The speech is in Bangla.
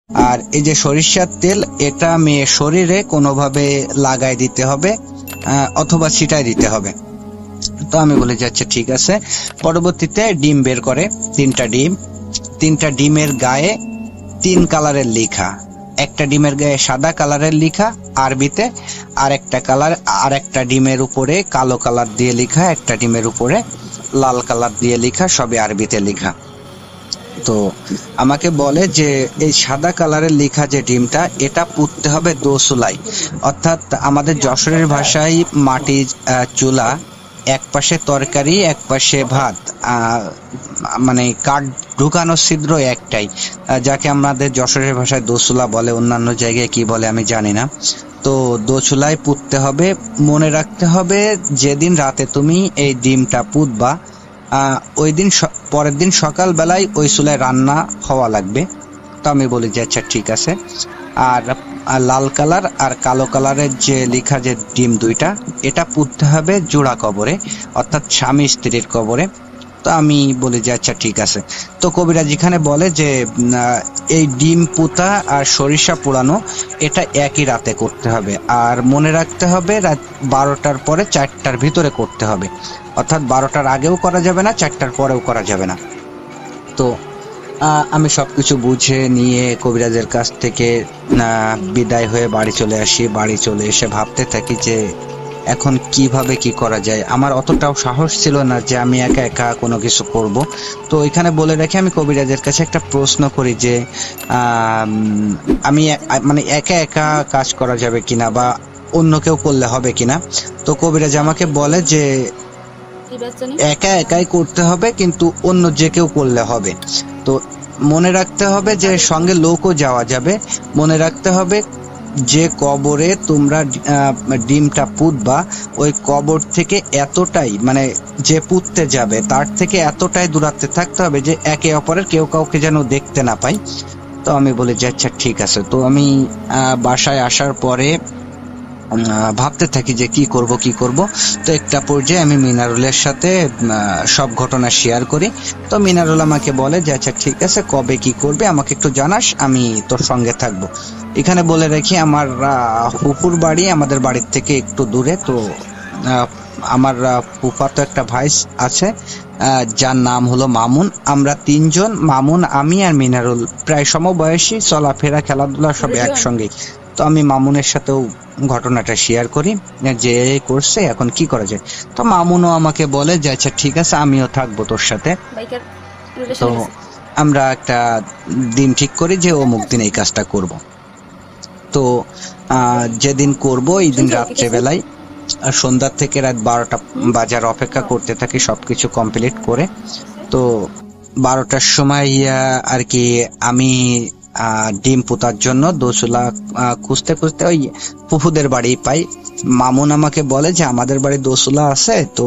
আর এই যে সরিষার তেল, এটা মেয়ের শরীরে কোনোভাবে লাগাই দিতে হবে অথবা ছিটাই দিতে হবে। তো আমি বলে যাচ্ছি ঠিক আছে। পরবর্তীতে ডিম বের করে, 3টা ডিমের গায়ে 3 কালারের লেখা। একটা ডিমের গায়ে সাদা কালারের লেখা আরবিতে, আর একটা ডিমের উপরে কালো কালার দিয়ে লেখা, একটা ডিমের উপরে লাল কালার দিয়ে লেখা, সবই আরবিতে লেখা। তো আমাকে বলে যে এই সাদা কালারের লেখা যে ডিমটা, এটা পুঁততে হবে দোসুলাই, অর্থাৎ আমাদের যশোরের ভাষায় মাটির চুলা, এক পাশে তরকারি এক পাশে ভাত, মানে কাঠ ঢুকানো ছিদ্র একটাই, যাকে আমাদের যশোরের ভাষায় দোসুলা বলে, অন্যান্য জায়গায় কি বলে আমি জানি না। তো দোচুলায় পুঁততে হবে। মনে রাখতে হবে যেদিন রাতে তুমি এই ডিমটা পুঁতবা, ওই দিন পরের দিন সকাল বেলায় ওই চুলায় রান্না হওয়া লাগবে। তো আমি বলি যে আচ্ছা ঠিক আছে। আর লাল কালার আর কালো কালারের যে লেখা যে ডিম দুইটা, এটা পুঁততে হবে জোড়া কবরে, অর্থাৎ স্বামী স্ত্রীর কবরে। তো আমি বলি যে আচ্ছা ঠিক আছে। তো কবিরাজ এখানে বলে যে এই ডিম পুঁতা আর সরিষা পোড়ানো এটা একই রাতে করতে হবে, আর মনে রাখতে হবে রাত 12টার পরে 4টার ভিতরে করতে হবে, অর্থাৎ 12টার আগেও করা যাবে না, 4টার পরেও করা যাবে না। তো আমি সবকিছু বুঝে নিয়ে কবিরাজের কাছ থেকে বিদায় হয়ে বাড়ি চলে আসি। বাড়ি চলে এসে ভাবতে থাকি যে এখন কিভাবে কি করা যায়। আমার অতটাও সাহস ছিল না যে আমি একা একা কোনো কিছু করব। তো এখানে বলে রাখি, আমি কবিরাজের কাছে একটা প্রশ্ন করি যে আমি মানে একা একা কাজ করা যাবে কিনা বা অন্য কেউ করলে হবে কিনা। তো কবিরাজ আমাকে বলে যে একা একাই করতে হবে, কিন্তু অন্য যে কেউ করলে হবে। তো মনে রাখতে হবে যে সঙ্গে লোকও যাওয়া যাবে। মনে রাখতে হবে যে কবরে তোমরা ডিমটা পুঁতবা, ওই কবর থেকে এতটাই, মানে যে পুঁততে যাবে তার থেকে এতটাই দূরত্বে থাকতে হবে যে একে অপরের কেউ কাউকে যেন দেখতে না পাই। তো আমি বলি যে আচ্ছা ঠিক আছে। তো আমি বাসায় আসার পরে ভাবতে থাকি যে কি করব। তো একটা পর্যায়ে আমি মিনারুলের সাথে সব ঘটনা শেয়ার করি। তো মিনারুল আমাকে বলে যে আচ্ছা ঠিক আছে, কবে কি করবে আমাকে একটু জানাস, আমি তোর সঙ্গে থাকবো। এখানে বলে রাখি, আমার ফুফুর বাড়ি আমাদের বাড়ির থেকে একটু দূরে। তো আমার ফুফাতো একটা ভাই আছে যার নাম হলো মামুন। আমরা 3 জন, মামুন, আমি আর মিনারুল, প্রায় সমবয়সী, চলাফেরা খেলাধুলা সব একসঙ্গে। তো আমি মামুনের সাথেও ঘটনাটা শেয়ার করি যে করছে, এখন কি করা যায়। তো মামুনও আমাকে বলে যে আচ্ছা ঠিক আছে, আমিও থাকবো তোর সাথে। তো আমরা একটা দিন ঠিক করি যে অমুক দিন এই কাজটা করব। তো যেদিন করব এই দিন রাত্রেবেলায় সন্ধ্যা থেকে রাত 12টা বাজার অপেক্ষা করতে থাকি সবকিছু কমপ্লিট করে। তো 12টার সময় আর কি আমি ডিম পোতার জন্য দোসুলা খুঁজতে খুঁজতে ওই ফুফুদের বাড়ি পাই। মামুন আমাকে বলে যে আমাদের বাড়ি দোসুলা আছে, তো